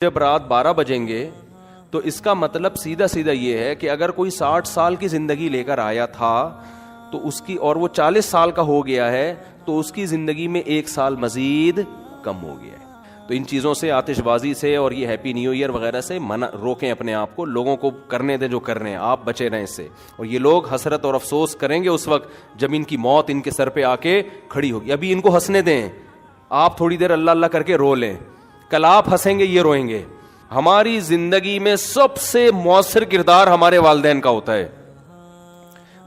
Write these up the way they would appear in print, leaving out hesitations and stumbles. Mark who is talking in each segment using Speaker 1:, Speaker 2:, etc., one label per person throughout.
Speaker 1: جب رات 12 بجیں گے تو اس کا مطلب سیدھا سیدھا یہ ہے کہ اگر کوئی 60 سال کی زندگی لے کر آیا تھا تو اس کی، اور وہ 40 سال کا ہو گیا ہے تو اس کی زندگی میں 1 سال مزید کم ہو گیا ہے. تو ان چیزوں سے، آتش بازی سے اور یہ ہیپی نیو ایئر وغیرہ سے روکیں اپنے آپ کو. لوگوں کو کرنے دیں جو کر رہے ہیں، آپ بچے رہیں اس سے. اور یہ لوگ حسرت اور افسوس کریں گے اس وقت جب ان کی موت ان کے سر پہ آ کے کھڑی ہوگی. ابھی ان کو ہنسنے دیں، آپ تھوڑی دیر اللہ اللہ کر کے رو لیں. کل آپ ہنسیں گے، یہ روئیں گے. ہماری زندگی میں سب سے مؤثر کردار ہمارے والدین کا ہوتا ہے.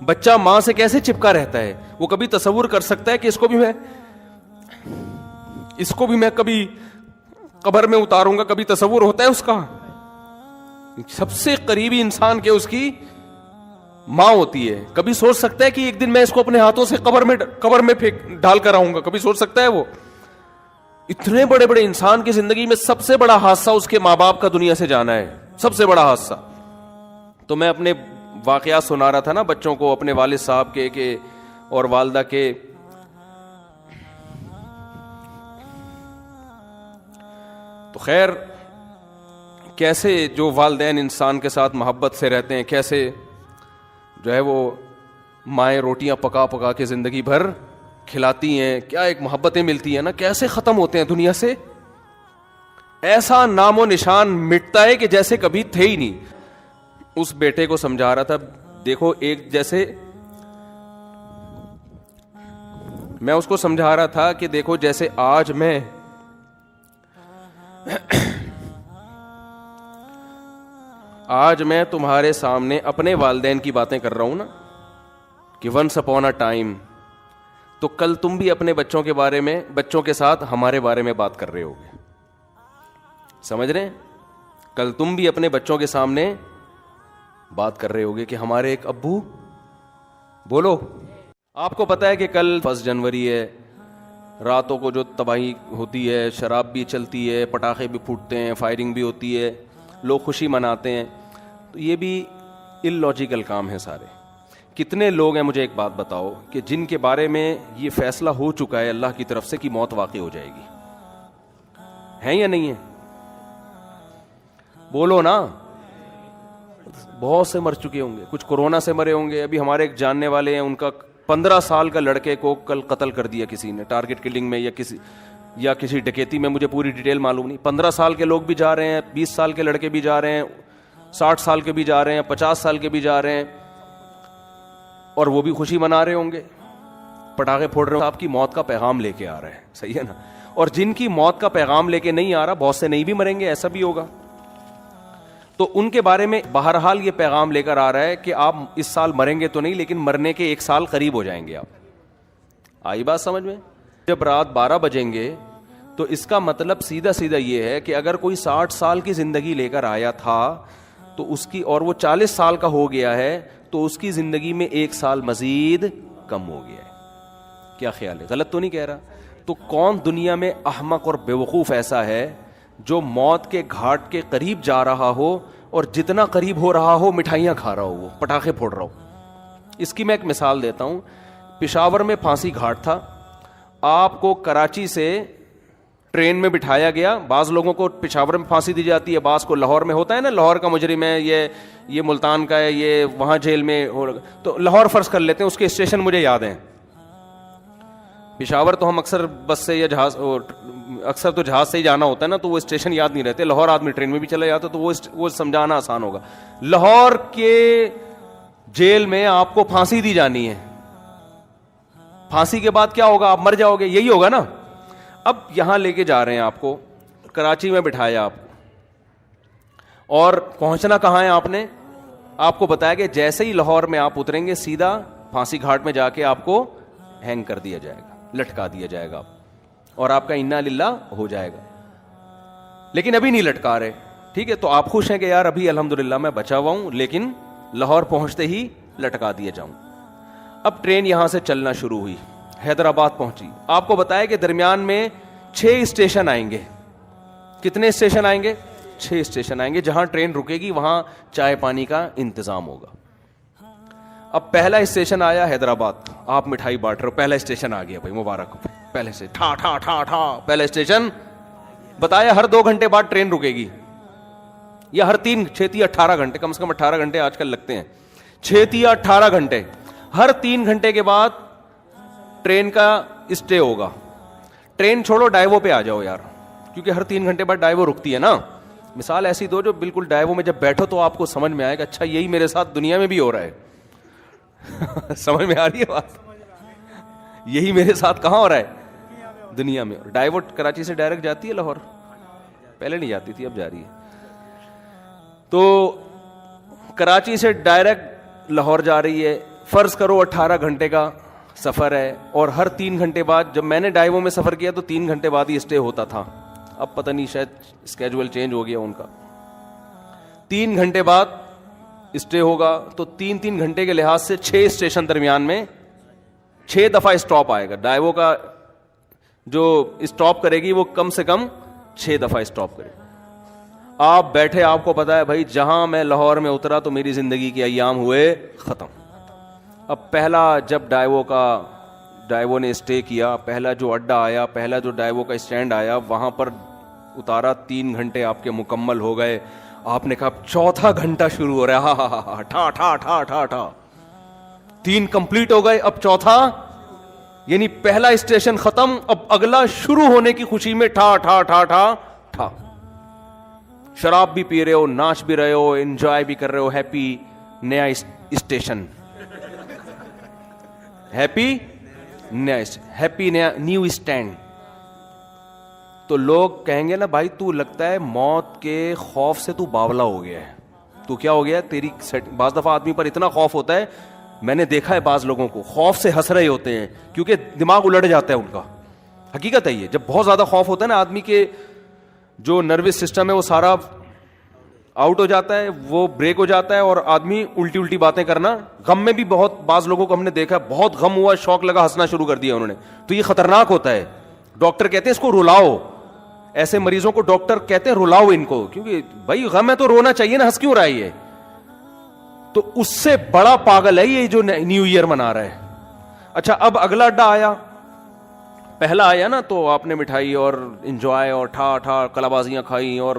Speaker 1: بچہ ماں سے کیسے چپکا رہتا ہے، وہ کبھی تصور کر سکتا ہے کہ اس کو بھی میں کبھی قبر میں اتاروں گا؟ کبھی تصور ہوتا ہے اس کا؟ سب سے قریبی انسان کے اس کی ماں ہوتی ہے. کبھی سوچ سکتا ہے کہ ایک دن میں اس کو اپنے ہاتھوں سے قبر میں ڈال کر آؤں گا؟ کبھی سوچ سکتا ہے وہ؟ اتنے بڑے بڑے انسان کی زندگی میں سب سے بڑا حادثہ اس کے ماں باپ کا دنیا سے جانا ہے، سب سے بڑا حادثہ. تو میں اپنے واقعات سنا رہا تھا نا بچوں کو، اپنے والد صاحب کے اور والدہ کے. تو خیر، کیسے جو والدین انسان کے ساتھ محبت سے رہتے ہیں، کیسے جو ہے وہ مائیں روٹیاں پکا پکا کے زندگی بھر کھلاتی ہیں، کیا ایک محبتیں ملتی ہیں نا، کیسے ختم ہوتے ہیں دنیا سے. ایسا نام و نشان مٹتا ہے کہ جیسے کبھی تھے ہی نہیں. اس بیٹے کو سمجھا رہا تھا، دیکھو ایک جیسے میں اس کو سمجھا رہا تھا کہ دیکھو جیسے آج میں تمہارے سامنے اپنے والدین کی باتیں کر رہا ہوں نا کہ ونس اپون اے ٹائم، تو کل تم بھی اپنے بچوں کے بارے میں، بچوں کے ساتھ ہمارے بارے میں بات کر رہے ہوگے. سمجھ رہے ہیں؟ کل تم بھی اپنے بچوں کے سامنے بات کر رہے ہوگے کہ ہمارے ایک ابو. بولو، آپ کو پتا ہے کہ کل 1 جنوری ہے، راتوں کو جو تباہی ہوتی ہے، شراب بھی چلتی ہے، پٹاخے بھی پھوٹتے ہیں، فائرنگ بھی ہوتی ہے، لوگ خوشی مناتے ہیں. تو یہ بھی اللاجیکل کام ہے سارے. کتنے لوگ ہیں، مجھے ایک بات بتاؤ، کہ جن کے بارے میں یہ فیصلہ ہو چکا ہے اللہ کی طرف سے کہ موت واقع ہو جائے گی؟ ہیں یا نہیں ہے؟ بولو نا. بہت سے مر چکے ہوں گے، کچھ کورونا سے مرے ہوں گے. ابھی ہمارے ایک جاننے والے ہیں، ان کا 15 سال کا لڑکے کو کل قتل کر دیا کسی نے، ٹارگٹ کلنگ میں یا کسی ڈکیتی میں، مجھے پوری ڈیٹیل معلوم نہیں. 15 سال کے لوگ بھی جا رہے ہیں، 20 سال کے لڑکے بھی جا رہے ہیں، 60 سال کے بھی جا رہے ہیں، 50 سال کے بھی جا رہے ہیں، اور وہ بھی خوشی منا رہے ہوں گے، پٹاخے پھوڑ رہے ہوں. آپ کی موت کا پیغام لے کے آ رہے ہیں، صحیح ہے نا؟ اور جن کی موت کا پیغام لے کے نہیں آ رہا، بہت سے نہیں بھی مریں گے، ایسا بھی ہوگا. تو ان کے بارے میں بہرحال یہ پیغام لے کر آ رہا ہے کہ آپ اس سال مریں گے تو نہیں، لیکن مرنے کے 1 سال قریب ہو جائیں گے آپ. آئی بات سمجھ میں؟ جب رات 12 بجیں گے تو اس کا مطلب سیدھا سیدھا یہ ہے کہ اگر کوئی 60 سال کی زندگی لے کر آیا تھا تو اس کی، اور وہ 40 سال کا ہو گیا ہے تو اس کی زندگی میں 1 سال مزید کم ہو گیا ہے. کیا خیال ہے؟ غلط تو نہیں کہہ رہا؟ تو کون دنیا میں احمق اور بیوقوف ایسا ہے جو موت کے گھاٹ کے قریب جا رہا ہو اور جتنا قریب ہو رہا ہو مٹھائیاں کھا رہا ہو، وہ پٹاخے پھوڑ رہا ہو؟ اس کی میں ایک مثال دیتا ہوں. پشاور میں پھانسی گھاٹ تھا. آپ کو کراچی سے ٹرین میں بٹھایا گیا. بعض لوگوں کو پشاور میں پھانسی دی جاتی ہے، بعض کو لاہور میں ہوتا ہے نا، لاہور کا مجرم ہے یہ ملتان کا ہے، یہ وہاں جیل میں تو لاہور فرض کر لیتے ہیں. اس کے اسٹیشن مجھے یاد ہیں. پشاور تو ہم اکثر بس سے یا جہاز، اکثر تو جہاز سے ہی جانا ہوتا ہے نا، تو وہ اسٹیشن یاد نہیں رہتے. لاہور آدمی ٹرین میں بھی چلا جاتا تو وہ سمجھانا آسان ہوگا. لاہور کے جیل میں آپ کو پھانسی دی جانی ہے. پھانسی کے بعد کیا ہوگا؟ آپ مر جاؤ گے، یہی ہوگا نا. اب یہاں لے کے جا رہے ہیں آپ کو، کراچی میں بٹھایا آپ، اور پہنچنا کہاں ہے آپ نے؟ آپ کو بتایا کہ جیسے ہی لاہور میں آپ اتریں گے سیدھا پھانسی گھاٹ میں جا کے آپ کو ہینگ کر دیا جائے گا، لٹکا دیا جائے گا، اور آپ کا انا للہ ہو جائے گا. لیکن ابھی نہیں لٹکا رہے، ٹھیک ہے؟ تو آپ خوش ہیں کہ یار ابھی الحمدللہ میں بچا ہوا ہوں، لیکن لاہور پہنچتے ہی لٹکا دیا جاؤں. اب ٹرین یہاں سے چلنا شروع ہوئی، حیدرآباد پہنچی. آپ کو بتایا کہ درمیان میں 6 اسٹیشن آئیں گے. کتنے اسٹیشن آئیں گے؟ 6 اسٹیشن آئیں گے. جہاں ٹرین رکے گی وہاں چائے پانی کا انتظام ہوگا. اب پہلا اسٹیشن آیا حیدرآباد، آپ مٹھائی بانٹ رہے ہو، پہلا اسٹیشن آ گیا بھائی، مبارک. پہلے سے ٹھا ٹھا ٹھا ٹھا پہلا اسٹیشن بتایا. ہر 2 گھنٹے بعد ٹرین رکے گی. یا ہر 6 یا 18 گھنٹے, کم سے کم 18 گھنٹے آج کل لگتے ہیں, 6 یا 18 گھنٹے, ہر 3 گھنٹے کے بعد ٹرین کا اسٹے ہوگا. ٹرین چھوڑو, ڈائیو پہ آ جاؤ یار, کیونکہ ہر 3 گھنٹے بعد ڈائیو رکتی ہے نا. مثال ایسی دو جو بالکل ڈائیو میں جب بیٹھو تو آپ کو سمجھ میں آئے گا اچھا یہی میرے ساتھ دنیا میں بھی ہو رہا ہے. سمجھ میں آ رہی ہے بات؟ یہی میرے ساتھ کہاں ہو رہا ہے؟ دنیا میں. ڈائیو کراچی سے ڈائریکٹ جاتی ہے لاہور؟ پہلے نہیں جاتی تھی, اب جا رہی ہے. تو کراچی سے ڈائریکٹ لاہور جا رہی ہے, فرض کرو 18 گھنٹے کا سفر ہے, اور ہر 3 گھنٹے بعد, جب میں نے ڈائیو میں سفر کیا تو 3 گھنٹے بعد ہی اسٹے ہوتا تھا, اب پتہ نہیں شاید اسکیجول چینج ہو گیا ان کا. 3 گھنٹے بعد اسٹے ہوگا تو 3 گھنٹے کے لحاظ سے 6 اسٹیشن درمیان میں 6 دفعہ اسٹاپ آئے گا. ڈائیو کا جو اسٹاپ کرے گی وہ کم سے کم 6 دفعہ اسٹاپ کرے گی. آپ بیٹھے, آپ کو پتا ہے بھائی جہاں میں لاہور میں اترا تو میری زندگی کے ایام ہوئے ختم. اب پہلا جب ڈائیو نے اسٹے کیا, پہلا جو اڈا آیا, پہلا جو ڈائیو کا اسٹینڈ آیا, وہاں پر اتارا, 3 گھنٹے آپ کے مکمل ہو گئے. آپ نے کہا اب 4تھا گھنٹہ شروع ہو رہا ہے, ہاں ٹھا ٹھا ٹھا ٹھا ٹھا, 3 کمپلیٹ ہو گئے, اب 4تھا, یعنی پہلا اسٹیشن ختم, اب اگلا شروع ہونے کی خوشی میں ٹھا ٹھا ٹھا ٹھا ٹھا. شراب بھی پی رہے ہو, ناچ بھی رہے ہو, انجوائے بھی کر رہے ہو. ہیپی نیا اسٹیشن, ہیپی نیا نیو اسٹینڈ. تو لوگ کہیں گے نا بھائی تو لگتا ہے موت کے خوف سے تو باولا ہو گیا ہے, تو کیا ہو گیا تیری. بعض دفعہ آدمی پر اتنا خوف ہوتا ہے, میں نے دیکھا ہے بعض لوگوں کو خوف سے ہنس رہے ہوتے ہیں کیونکہ دماغ الٹ جاتا ہے ان کا. حقیقت ہے یہ, جب بہت زیادہ خوف ہوتا ہے نا آدمی کے جو نروس سسٹم ہے وہ سارا آؤٹ ہو جاتا ہے, وہ بریک ہو جاتا ہے, اور آدمی الٹی باتیں کرنا. غم میں بھی بہت بعض لوگوں کو ہم نے دیکھا, بہت غم ہوا, شوق لگا, ہنسنا شروع کر دیا انہوں نے, تو یہ خطرناک ہوتا ہے. ڈاکٹر کہتے ہیں اس کو رلاؤ, ایسے مریضوں کو ڈاکٹر کہتے ہیں رلاؤ ان کو, کیونکہ بھائی غم ہے تو رونا چاہیے نا, ہنس کیوں رہا ہے یہ؟ تو اس سے بڑا پاگل ہے یہ جو نیو ایئر منا رہا ہے. اچھا اب اگلا اڈا آیا, پہلا آیا نا تو آپ نے مٹھائی اور انجوائے اور ٹھا ٹھا کلابازیاں کھائیں اور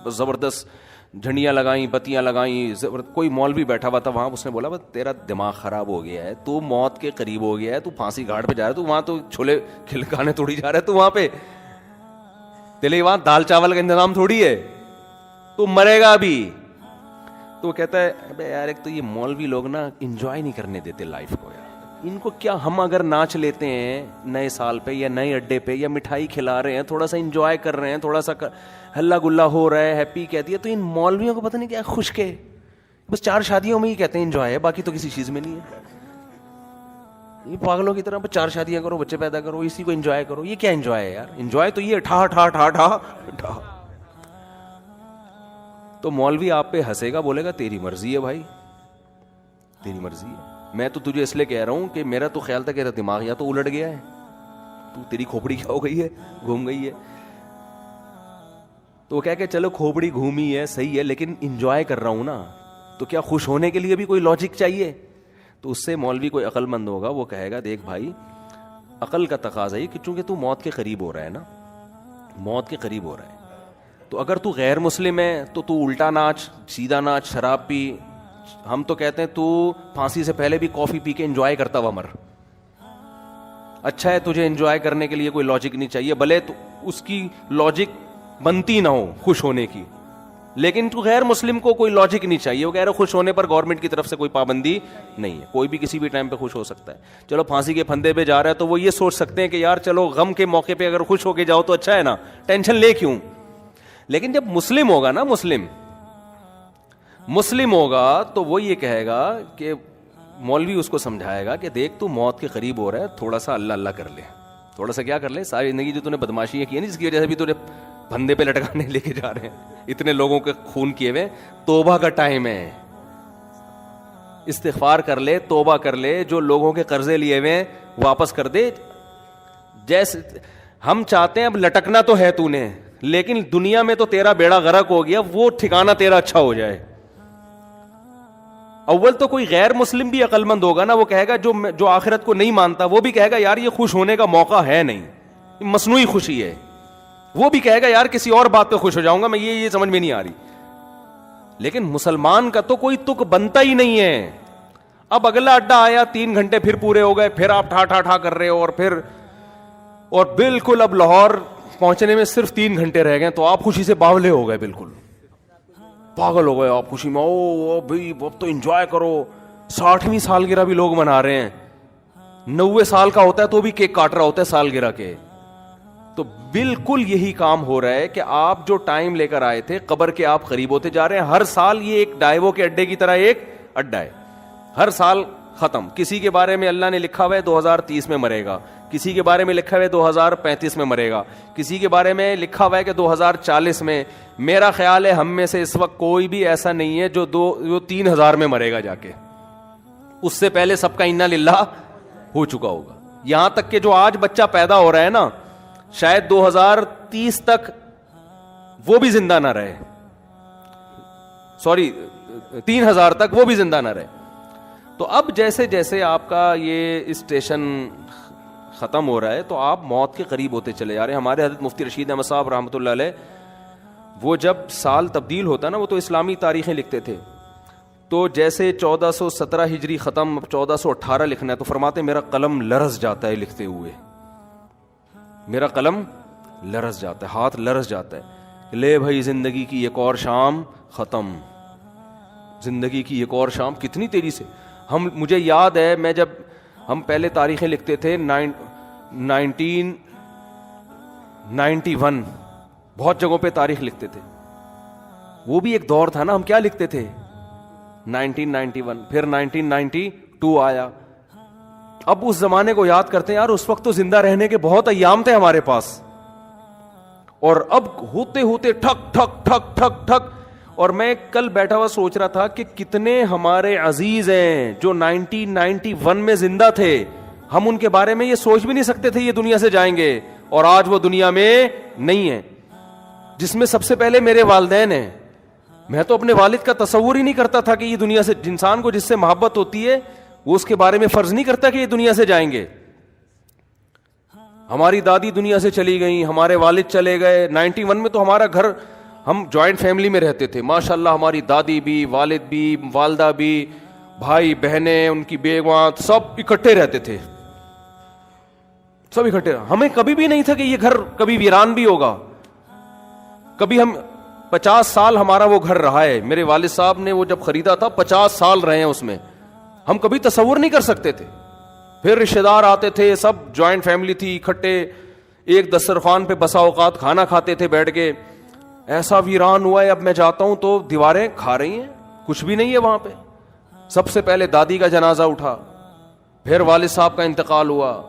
Speaker 1: زبردست جھنڈیاں لگائیں, بتیاں لگائیں. کوئی مولوی بیٹھا ہوا تھا وہاں, اس نے بولا بس تیرا دماغ خراب ہو گیا ہے, تو موت کے قریب ہو گیا ہے, تو پھانسی گھاٹ پہ جا رہا ہے, تو وہاں تو چھولے کھلکانے تھوڑی جا رہا ہے, تو وہاں پہ تیلے وہاں دال چاول کا انتظام تھوڑی ہے, تو مرے گا ابھی. تو کہتا ہے ابے یار ایک تو یہ مولوی لوگ نا انجوائے نہیں کرنے دیتے لائف کو یار, ان کو کیا, ہم اگر ناچ لیتے ہیں نئے سال پہ یا نئے اڈے پہ یا مٹھائی کھلا رہے ہیں, تھوڑا سا انجوائے کر رہے ہیں, تھوڑا سا ہلا گلا ہو رہا ہے, ہیپی کہتی ہے, تو ان مولویوں کو پتہ نہیں کیا خوش کے بس 4 شادیوں میں ہی کہتے ہیں انجوائے ہے, باقی تو کسی چیز میں نہیں ہے. یہ پاگلوں کی طرح 4 شادیاں کرو, بچے پیدا کرو, اسی کو انجوائے کرو. یہ کیا انجوائے ہے یار؟ انجوائے تو یہ ٹھا ٹھا ٹھا ٹھا ٹھا. تو مولوی آپ پہ ہنسے گا, بولے گا تیری مرضی ہے بھائی, تیری مرضی ہے, میں تو تجھے اس لیے کہہ رہا ہوں کہ میرا تو خیال تھا کہ تیرا دماغ یا تو الٹ گیا ہے, تو تیری کھوپڑی کیا ہو گئی ہے, گھوم گئی ہے. تو وہ کہہ کہ چلو کھوپڑی گھومی ہے صحیح ہے, لیکن انجوائے کر رہا ہوں نا, تو کیا خوش ہونے کے لیے بھی کوئی لاجک چاہیے؟ تو اس سے مولوی کوئی عقل مند ہوگا, وہ کہے گا دیکھ بھائی عقل کا تقاضا ہے کہ چونکہ تو موت کے قریب ہو رہا ہے نا, موت کے قریب ہو رہا ہے, تو اگر تو غیر مسلم ہے تو الٹا ناچ, سیدھا ناچ, شراب پی. ہم تو کہتے ہیں تو پھانسی سے پہلے بھی کافی پی کے انجوائے کرتا ہوا مر. اچھا ہے, تجھے انجوائے کرنے کے لیے کوئی لاجک نہیں چاہیے, بھلے تو اس کی لاجک بنتی نہ ہو خوش ہونے کی, لیکن تو غیر مسلم کو کوئی لاجک نہیں چاہیے. وہ کہہ رہے خوش ہونے پر گورنمنٹ کی طرف سے کوئی پابندی نہیں ہے, کوئی بھی کسی بھی ٹائم پہ خوش ہو سکتا ہے. چلو پھانسی کے پھندے پہ جا رہا ہے تو وہ یہ سوچ سکتے ہیں کہ یار چلو غم کے موقع پہ اگر خوش ہو کے جاؤ تو اچھا ہے نا, ٹینشن لے کیوں. لیکن جب مسلم ہوگا نا, مسلم ہوگا تو وہ یہ کہے گا کہ مولوی اس کو سمجھائے گا کہ دیکھ تو موت کے قریب ہو رہا ہے, تھوڑا سا اللہ اللہ کر لے, تھوڑا سا کیا کر لے, ساری زندگی جو تو نے بدماشیاں کی ہیں جس کی وجہ سے بھی تو نے پھندے پہ لٹکانے لے کے جا رہے ہیں, اتنے لوگوں کے خون کیے ہوئے, توبہ کا ٹائم ہے, استغفار کر لے, توبہ کر لے, جو لوگوں کے قرضے لیے ہوئے واپس کر دے. جیسے ہم چاہتے ہیں اب لٹکنا تو ہے تو نے, لیکن دنیا میں تو تیرا بیڑا غرق ہو گیا, وہ ٹھکانہ تیرا اچھا ہو جائے. اول تو کوئی غیر مسلم بھی عقل مند ہوگا نا, وہ کہے گا جو آخرت کو نہیں مانتا وہ بھی کہے گا یار یہ خوش ہونے کا موقع ہے نہیں, مصنوعی خوشی ہے. وہ بھی کہے گا یار کسی اور بات پہ خوش ہو جاؤں گا میں, یہ سمجھ میں نہیں آ رہی. لیکن مسلمان کا تو کوئی تک بنتا ہی نہیں ہے. اب اگلا اڈا آیا, 3 گھنٹے پھر پورے ہو گئے, پھر آپ ٹھا ٹھا ٹھا کر رہے ہو, اور بالکل اب لاہور پہنچنے میں صرف 3 گھنٹے رہ گئے, تو آپ خوشی سے باولے ہو گئے, بالکل پاگل ہو گئے آپ خوشی میں. او بھائی اب تو انجوائے کرو. 60ویں سالگرہ بھی لوگ منا رہے ہیں, 90 سال کا ہوتا ہے تو بھی کیک کاٹ رہا ہوتا ہے سالگرہ کے. تو بالکل یہی کام ہو رہا ہے کہ آپ جو ٹائم لے کر آئے تھے قبر کے, آپ قریب ہوتے جا رہے ہیں. ہر سال یہ ایک ڈائیوو کے اڈے کی طرح ایک اڈا ہے, ہر سال ختم. کسی کے بارے میں اللہ نے لکھا ہوا ہے 2030 میں مرے گا, کسی کے بارے میں لکھا ہوا ہے 2035 میں مرے گا, کسی کے بارے میں لکھا ہوا ہے کہ 2040 میں. میرا خیال ہے ہم میں سے اس وقت کوئی بھی ایسا نہیں ہے جو 3000 میں مرے گا جا کے. اس سے پہلے سب کا انا للہ ہو چکا ہوگا. یہاں تک کہ جو آج بچہ پیدا ہو رہا ہے نا, شاید 2030 تک وہ بھی زندہ نہ رہے, 3000 تک وہ بھی زندہ نہ رہے. تو اب جیسے جیسے آپ کا یہ اسٹیشن ختم ہو رہا ہے تو آپ موت کے قریب ہوتے چلے جا رہے ہیں. ہمارے حضرت مفتی رشید احمد صاحب رحمۃ اللہ علیہ, وہ جب سال تبدیل ہوتا نا, وہ تو اسلامی تاریخیں لکھتے تھے, تو جیسے 1417 ہجری ختم, 1418 لکھنا ہے, تو فرماتے میرا قلم لرز جاتا ہے لکھتے ہوئے, میرا قلم لرز جاتا ہے, ہاتھ لرز جاتا ہے. لے بھائی زندگی کی ایک اور شام ختم, زندگی کی ایک اور شام. کتنی تیزی سے مجھے یاد ہے, میں جب ہم پہلے تاریخیں لکھتے تھے 1991, بہت جگہوں پہ تاریخ لکھتے تھے, وہ بھی ایک دور تھا نا. ہم کیا لکھتے تھے 1991, پھر 1992 آیا. اب اس زمانے کو یاد کرتے ہیں, یار اس وقت تو زندہ رہنے کے بہت ایام تھے ہمارے پاس, اور اب ہوتے ہوتے ٹھک ٹھک ٹھک ٹھک ٹھک. اور میں کل بیٹھا ہوا سوچ رہا تھا کہ کتنے ہمارے عزیز ہیں جو 1991 میں زندہ تھے, ہم ان کے بارے میں یہ سوچ بھی نہیں سکتے تھے یہ دنیا سے جائیں گے, اور آج وہ دنیا میں نہیں ہے. جس میں سب سے پہلے میرے والدین ہیں. میں تو اپنے والد کا تصور ہی نہیں کرتا تھا کہ یہ دنیا سے, انسان کو جس سے محبت ہوتی ہے وہ اس کے بارے میں فرض نہیں کرتا کہ یہ دنیا سے جائیں گے. ہماری دادی دنیا سے چلی گئیں, ہمارے والد چلے گئے. 91 میں تو ہمارا گھر, ہم جوائنٹ فیملی میں رہتے تھے ماشاءاللہ, ہماری دادی بھی, والد بھی, والدہ بھی, بھائی بہنیں, ان کی بیویاں, سب اکٹھے رہتے تھے, سب اکٹھے. ہمیں کبھی بھی نہیں تھا کہ یہ گھر کبھی ویران بھی ہوگا. کبھی ہم 50 سال ہمارا وہ گھر رہا ہے, میرے والد صاحب نے وہ جب خریدا تھا 50 سال رہے ہیں اس میں, ہم کبھی تصور نہیں کر سکتے تھے. پھر رشتہ دار آتے تھے, سب جوائنٹ فیملی تھی, اکٹھے ایک دسترخوان پہ بسا اوقات کھانا کھاتے تھے بیٹھ کے. ایسا ویران ہوا ہے, اب میں جاتا ہوں تو دیواریں کھا رہی ہیں, کچھ بھی نہیں ہے وہاں پہ. سب سے پہلے دادی کا جنازہ اٹھا, پھر والد صاحب کا انتقال ہوا,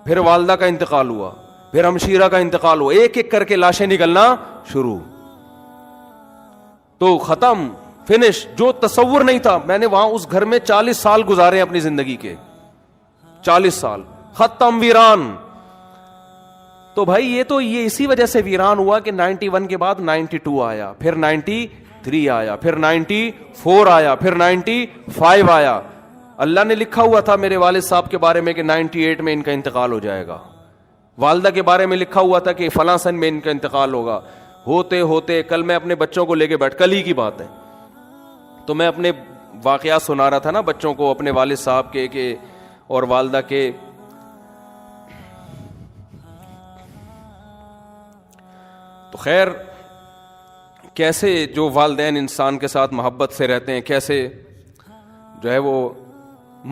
Speaker 1: پھر والدہ کا انتقال ہوا, پھر ہمشیرہ کا انتقال ہوا, ایک ایک کر کے لاشیں نکلنا شروع. تو ختم, فنش. جو تصور نہیں تھا, میں نے وہاں اس گھر میں 40 سال گزارے اپنی زندگی کے, 40 سال, ختم, ویران. تو بھائی یہ اسی وجہ سے ویران ہوا کہ 91 کے بعد 92 آیا, پھر 93 آیا, پھر 94 آیا, پھر 95 آیا. اللہ نے لکھا ہوا تھا میرے والد صاحب کے بارے میں کہ 98 میں ان کا انتقال ہو جائے گا. والدہ کے بارے میں لکھا ہوا تھا کہ فلاں سن میں ان کا انتقال ہوگا. ہوتے ہوتے کل میں اپنے بچوں کو لے کے کل ہی کی بات ہے, تو میں اپنے واقعات سنا رہا تھا نا بچوں کو, اپنے والد صاحب کے اور والدہ کے. تو خیر, کیسے جو والدین انسان کے ساتھ محبت سے رہتے ہیں, کیسے جو ہے وہ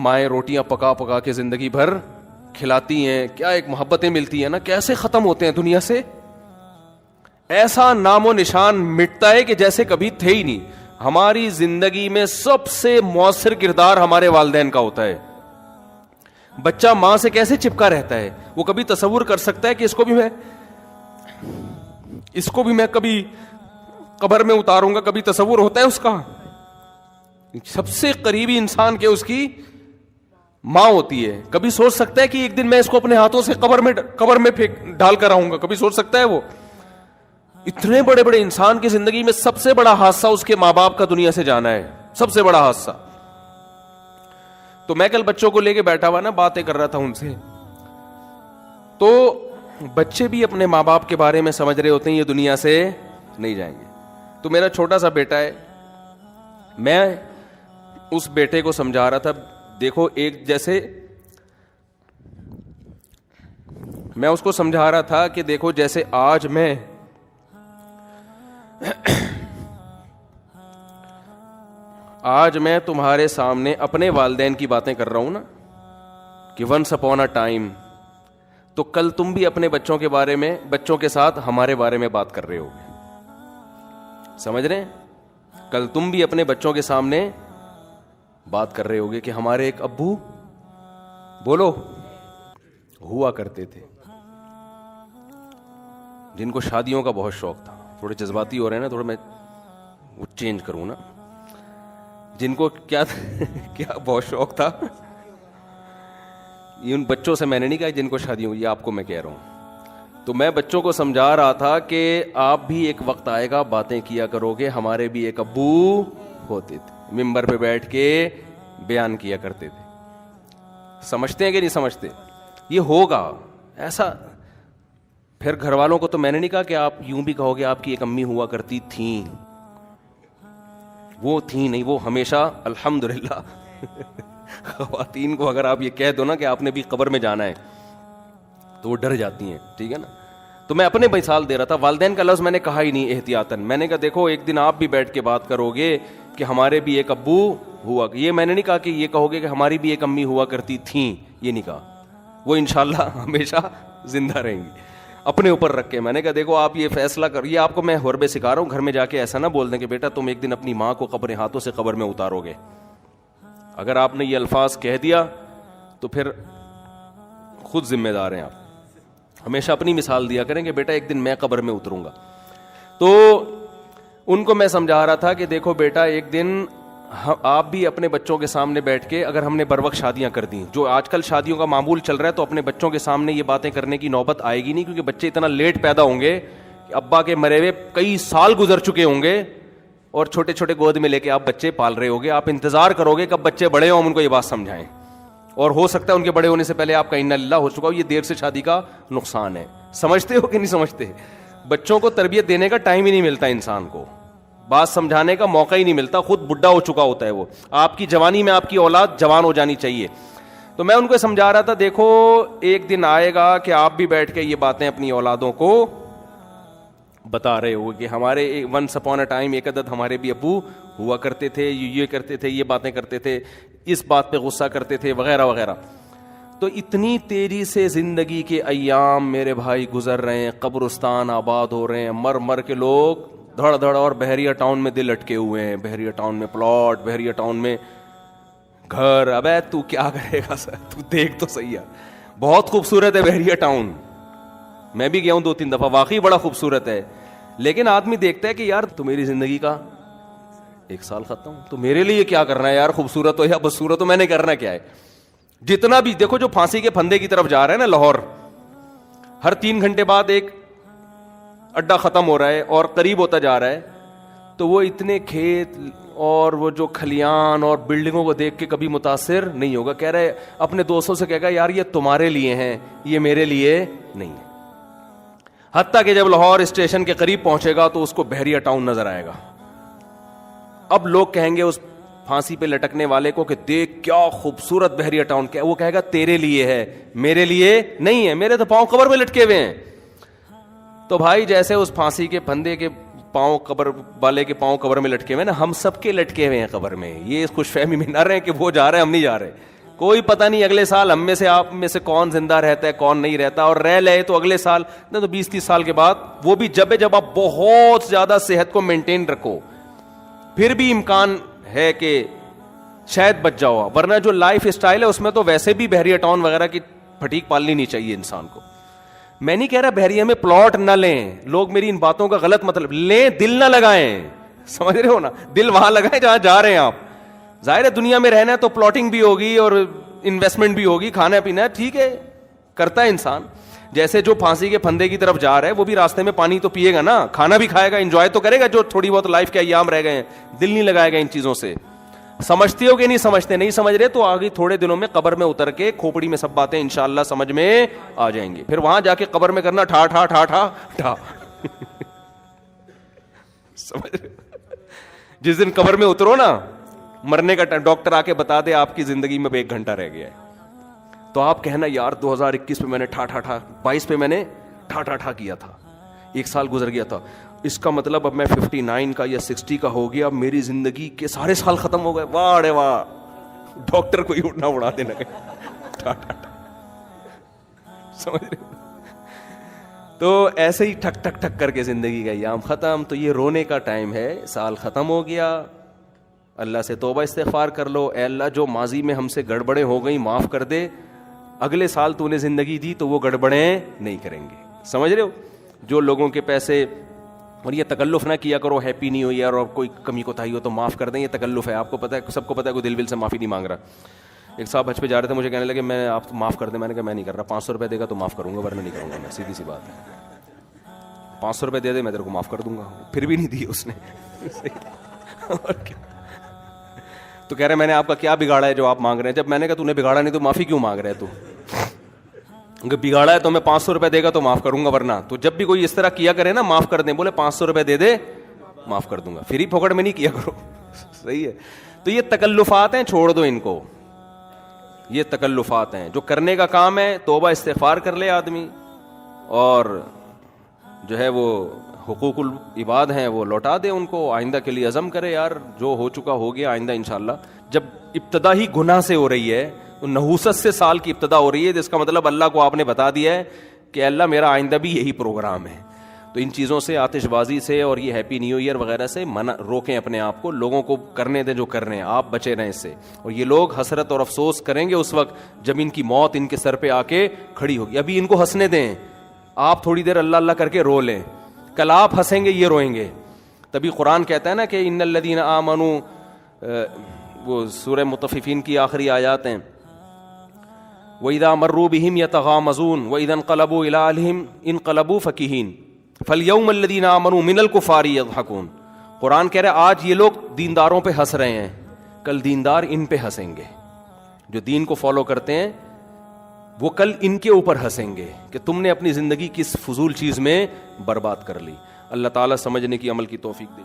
Speaker 1: مائیں روٹیاں پکا پکا کے زندگی بھر کھلاتی ہیں, کیا ایک محبتیں ملتی ہیں نا, کیسے ختم ہوتے ہیں دنیا سے. ایسا نام و نشان مٹتا ہے کہ جیسے کبھی تھے ہی نہیں. ہماری زندگی میں سب سے مؤثر کردار ہمارے والدین کا ہوتا ہے. بچہ ماں سے کیسے چپکا رہتا ہے, وہ کبھی تصور کر سکتا ہے کہ اس کو بھی میں کبھی قبر میں اتاروں گا, کبھی تصور ہوتا ہے اس کا. سب سے قریبی انسان کے اس کی ماں ہوتی ہے. کبھی سوچ سکتا ہے کہ ایک دن میں اس کو اپنے ہاتھوں سے قبر میں ڈال کر آؤں گا, کبھی سوچ سکتا ہے وہ. اتنے بڑے بڑے انسان کی زندگی میں سب سے بڑا حادثہ اس کے ماں باپ کا دنیا سے جانا ہے, سب سے بڑا حادثہ. تو میں کل بچوں کو لے کے بیٹھا ہوا نا, باتیں کر رہا تھا ان سے, تو بچے بھی اپنے ماں باپ کے بارے میں سمجھ رہے ہوتے ہیں یہ دنیا سے نہیں جائیں گے. تو میرا چھوٹا سا بیٹا ہے, میں اس بیٹے کو سمجھا رہا تھا, دیکھو ایک جیسے میں اس کو سمجھا رہا تھا کہ دیکھو جیسے آج میں تمہارے سامنے اپنے والدین کی باتیں کر رہا ہوں نا کہ ونس اپون اے ٹائم, تو کل تم بھی اپنے بچوں کے بارے میں, بچوں کے ساتھ ہمارے بارے میں بات کر رہے ہوگے, سمجھ رہے ہیں؟ کل تم بھی اپنے بچوں کے سامنے بات کر رہے ہوگے کہ ہمارے ایک ابو, بولو, ہوا کرتے تھے جن کو شادیوں کا بہت شوق تھا. تھوڑے جذباتی ہو رہے ہیں نا, تھوڑا میں وہ چینج کروں نا. جن کو کیا کیا بہت شوق تھا, یہ ان بچوں سے میں نے نہیں کہا جن کو شادیوں, یہ آپ کو میں کہہ رہا ہوں. تو میں بچوں کو سمجھا رہا تھا کہ آپ بھی ایک وقت آئے گا باتیں کیا کرو گے, ہمارے بھی ایک ابو ہوتے تھے, ممبر پہ بیٹھ کے بیان کیا کرتے تھے. سمجھتے ہیں کہ نہیں سمجھتے؟ یہ ہوگا ایسا. پھر گھر والوں کو تو میں نے نہیں کہا کہ آپ یوں بھی کہو گے آپ کی ایک امی ہوا کرتی تھیں, وہ تھیں نہیں, وہ ہمیشہ الحمدللہ. خواتین کو اگر آپ یہ کہہ دو نا کہ آپ نے بھی قبر میں جانا ہے تو وہ ڈر جاتی ہیں, ٹھیک ہے نا. تو میں اپنے مثال دے رہا تھا, والدین کا لفظ میں نے کہا ہی نہیں احتیاطاً. میں نے کہا دیکھو ایک دن آپ بھی بیٹھ کے بات کرو گے کہ ہمارے بھی ایک ابو ہوا, یہ میں نے نہیں کہا کہ یہ کہو گے کہ ہماری بھی ایک امی ہوا کرتی تھیں, یہ نہیں کہا. وہ انشاءاللہ ہمیشہ زندہ رہیں گی. اپنے اوپر رکھ کے میں نے کہا دیکھو آپ یہ فیصلہ کر, یہ آپ کو میں حربے سکھا رہا ہوں, گھر میں جا کے ایسا نہ بول دیں کہ بیٹا تم ایک دن اپنی ماں کو اپنے ہاتھوں سے قبر میں اتارو گے. اگر آپ نے یہ الفاظ کہہ دیا تو پھر خود ذمہ دار ہیں آپ. ہمیشہ اپنی مثال دیا کریں کہ بیٹا ایک دن میں قبر میں اتروں گا. تو ان کو میں سمجھا رہا تھا کہ دیکھو بیٹا ایک دن آپ بھی اپنے بچوں کے سامنے بیٹھ کے, اگر ہم نے بر وقت شادیاں کر دیں, جو آج کل شادیوں کا معمول چل رہا ہے, تو اپنے بچوں کے سامنے یہ باتیں کرنے کی نوبت آئے گی نہیں, کیونکہ بچے اتنا لیٹ پیدا ہوں گے کہ ابا کے مرے ہوئے کئی سال گزر چکے ہوں گے اور چھوٹے چھوٹے گود میں لے کے آپ بچے پال رہے ہوگے. آپ انتظار کرو گے کب بچے بڑے ہوں, ہم ان کو یہ بات سمجھائیں, اور ہو سکتا ہے ان کے بڑے ہونے سے پہلے آپ کا انا للہ ہو چکا ہو. یہ دیر سے شادی کا نقصان ہے. سمجھتے ہو کہ نہیں سمجھتے؟ بچوں کو تربیت دینے کا ٹائم ہی نہیں ملتا انسان کو, بات سمجھانے کا موقع ہی نہیں ملتا, خود بڈھا ہو چکا ہوتا ہے وہ. آپ کی جوانی میں آپ کی اولاد جوان ہو جانی چاہیے. تو میں ان کو سمجھا رہا تھا دیکھو ایک دن آئے گا کہ آپ بھی بیٹھ کے یہ باتیں اپنی اولادوں کو بتا رہے ہو کہ ہمارے ونس اپون اے ٹائم ایک عدد ہمارے بھی ابو ہوا کرتے تھے, یہ کرتے تھے, یہ باتیں کرتے تھے, اس بات پہ غصہ کرتے تھے, وغیرہ وغیرہ. تو اتنی تیزی سے زندگی کے ایام میرے بھائی گزر رہے ہیں, قبرستان آباد ہو رہے ہیں, مر مر کے لوگ دھڑ دھڑ, اور بحریہ ٹاؤن میں دل اٹکے ہوئے ہیں, بحریہ ٹاؤن میں پلاٹ, بحریہ ٹاؤن میں گھر. ابے تو کیا کرے گا سر, تو دیکھ تو صحیح ہے, بہت خوبصورت ہے بحریہ ٹاؤن, میں بھی گیا ہوں 2-3 دفعہ, واقعی بڑا خوبصورت ہے. لیکن آدمی دیکھتا ہے کہ یار تو میری زندگی کا 1 سال ختم, تو میرے لیے کیا کرنا ہے یار, خوبصورت ہو یا بدصورت ہو, میں نے کرنا کیا ہے. جتنا بھی دیکھو جو پھانسی کے پھندے کی طرف جا رہا ہے نا لاہور, ہر 3 گھنٹے بعد ایک اڈا ختم ہو رہا ہے اور قریب ہوتا جا رہا ہے, تو وہ اتنے کھیت اور وہ جو کھلیان اور بلڈنگوں کو دیکھ کے کبھی متاثر نہیں ہوگا. کہہ رہے اپنے دوستوں سے کہے گا یار یہ تمہارے لیے ہیں, یہ میرے لیے نہیں ہے. حتیٰ کہ جب لاہور اسٹیشن کے قریب پہنچے گا تو اس کو بحریہ ٹاؤن نظر آئے گا. اب لوگ کہیں گے اس پھانسی پہ لٹکنے والے کو کہ دیکھ کیا خوبصورت بحریہ ٹاؤن, کیا وہ کہے گا تیرے لیے ہے, میرے لیے نہیں ہے, میرے تو پاؤں قبر میں لٹکے ہوئے ہیں. تو بھائی جیسے اس پھانسی کے پھندے کے پاؤں قبر والے کے پاؤں قبر میں لٹکے ہوئے نا, ہم سب کے لٹکے ہوئے ہیں قبر میں. یہ خوش فہمی میں نہ رہے کہ وہ جا رہے ہیں ہم نہیں جا رہے. کوئی پتہ نہیں اگلے سال ہم میں سے آپ میں سے کون زندہ رہتا ہے کون نہیں رہتا, اور رہ لے تو اگلے سال نہ تو 20-30 سال کے بعد, وہ بھی جب آپ بہت زیادہ صحت کو مینٹین رکھو, پھر بھی امکان ہے کہ شاید بچ جاؤ. ورنہ جو لائف اسٹائل ہے اس میں تو ویسے بھی بحریہ ٹاؤن وغیرہ کی پھٹیک پالنی نہیں چاہیے انسان کو. میں نہیں کہہ رہا بحریہ میں پلاٹ نہ لیں, لوگ میری ان باتوں کا غلط مطلب لیں, دل نہ لگائیں, سمجھ رہے ہو نا, دل وہاں لگائیں جہاں جا رہے ہیں آپ. ظاہر ہے دنیا میں رہنا ہے تو پلاٹنگ بھی ہوگی اور انویسٹمنٹ بھی ہوگی, کھانا پینا ہے, ٹھیک ہے کرتا ہے انسان. جیسے جو پھانسی کے پھندے کی طرف جا رہا ہے وہ بھی راستے میں پانی تو پیے گا نا, کھانا بھی کھائے گا, انجوائے تو کرے گا جو تھوڑی بہت لائف کے ایام رہ گئے ہیں. دل نہیں لگائے گا ان چیزوں سے. سمجھتے ہو کہ نہیں سمجھتے؟ نہیں سمجھ رہے تو آگے تھوڑے دنوں میں قبر میں اتر کے کھوپڑی میں سب باتیں انشاءاللہ سمجھ میں آ جائیں گی. پھر وہاں جا کے قبر میں کرنا ٹھا ٹھا ٹھا ٹھا ٹھا. سمجھ رہے جس دن قبر میں اترو نا, مرنے کا ڈاکٹر آ کے بتا دے آپ کی زندگی میں 1 گھنٹہ رہ گیا ہے, تو آپ کہنا یار 2021 پہ میں نے 22 پہ میں نے ٹھا کیا تھا, 1 سال گزر گیا تھا, اس کا مطلب اب میں 59 کا یا 60 کا ہو گیا, اب میری زندگی کے سارے سال ختم ہو گئے. واہ رے واہ, ڈاکٹر کو ہی اٹھنا اڑا دینا ٹھا. سمجھ رہے؟ تو ایسے ہی ٹھک ٹھک ٹھک کر کے زندگی کا ایام ختم. تو یہ رونے کا ٹائم ہے, سال ختم ہو گیا, اللہ سے توبہ استغفار کر لو, اے اللہ جو ماضی میں ہم سے گڑبڑیں ہو گئیں معاف کر دے, اگلے سال تو نے زندگی دی تو وہ گڑبڑیں نہیں کریں گے. سمجھ رہے ہو؟ جو لوگوں کے پیسے, اور یہ تکلف نہ کیا کرو ہیپی نہیں ہو یار, اور کوئی کمی کوتاہی ہو تو معاف کر دیں, یہ تکلف ہے, آپ کو پتہ ہے, سب کو پتہ ہے, کوئی دل سے معافی نہیں مانگ رہا. ایک صاحب حج پہ جا رہے تھے, مجھے کہنے لگے میں آپ معاف کر دیں, میں نے کہا میں نہیں کر رہا, 500 روپے دے گا تو معاف کروں گا, ورنہ نہیں کروں گا میں, سیدھی سی بات ہے. 500 روپے دے دے میں تیرے کو معاف کر دوں گا, پھر بھی نہیں دی اس نے. تو کہہ رہے میں نے آپ کا کیا بگاڑا ہے جو آپ مانگ رہے ہیں؟ جب میں نے کہا تو نے بگاڑا نہیں تو معافی کیوں مانگ رہے ہے تو؟ اگر بگاڑا ہے تو میں 500 روپے دے گا تو معاف کروں گا, ورنہ تو جب بھی کوئی اس طرح کیا کرے نا معاف کر دیں, بولے 500 روپے دے دے معاف کر دوں گا, پھر ہی پھوکڑ میں نہیں کیا کرو. صحیح ہے؟ تو یہ تکلفات ہیں, چھوڑ دو ان کو, یہ تکلفات ہیں. جو کرنے کا کام ہے توبہ استغفار کر لے آدمی, اور جو ہے وہ حقوق العباد ہیں وہ لوٹا دے ان کو, آئندہ کے لیے عزم کرے یار جو ہو چکا ہو گیا, آئندہ انشاءاللہ. جب ابتدا ہی گناہ سے ہو رہی ہے تو نحوست سے سال کی ابتدا ہو رہی ہے, جس کا مطلب اللہ کو آپ نے بتا دیا ہے کہ اللہ میرا آئندہ بھی یہی پروگرام ہے. تو ان چیزوں سے, آتش بازی سے اور یہ ہیپی نیو ایئر وغیرہ سے منع روکیں اپنے آپ کو, لوگوں کو کرنے دیں جو کر رہے ہیں, آپ بچے رہیں اس سے. اور یہ لوگ حسرت اور افسوس کریں گے اس وقت جب ان کی موت ان کے سر پہ آ کے کھڑی ہوگی. ابھی ان کو ہنسنے دیں, آپ تھوڑی دیر اللہ اللہ کر کے رو لیں, کل آپ ہنسیں گے یہ روئیں گے. تبھی قرآن کہتا ہے نا کہ ان الذین آمنوا, وہ سورہ مطففین کی آخری آیات ہیں, وَإِذَا مَرُّوا بِهِمْ يَتَغَامَزُونَ وَإِذَا انقلبوا إِلَىٰ أَهْلِهِمْ انقلبوا فَكِهِينَ فَالْيَوْمَ الَّذِينَ آمَنُوا مِنَ الْكُفَّارِ يَضْحَكُونَ. قرآن کہہ رہا ہے آج یہ لوگ دینداروں پہ ہنس رہے ہیں, کل دیندار ان پہ ہنسیں گے. جو دین کو فالو کرتے ہیں وہ کل ان کے اوپر ہنسیں گے کہ تم نے اپنی زندگی کس فضول چیز میں برباد کر لی. اللہ تعالیٰ سمجھنے کی, عمل کی توفیق دے.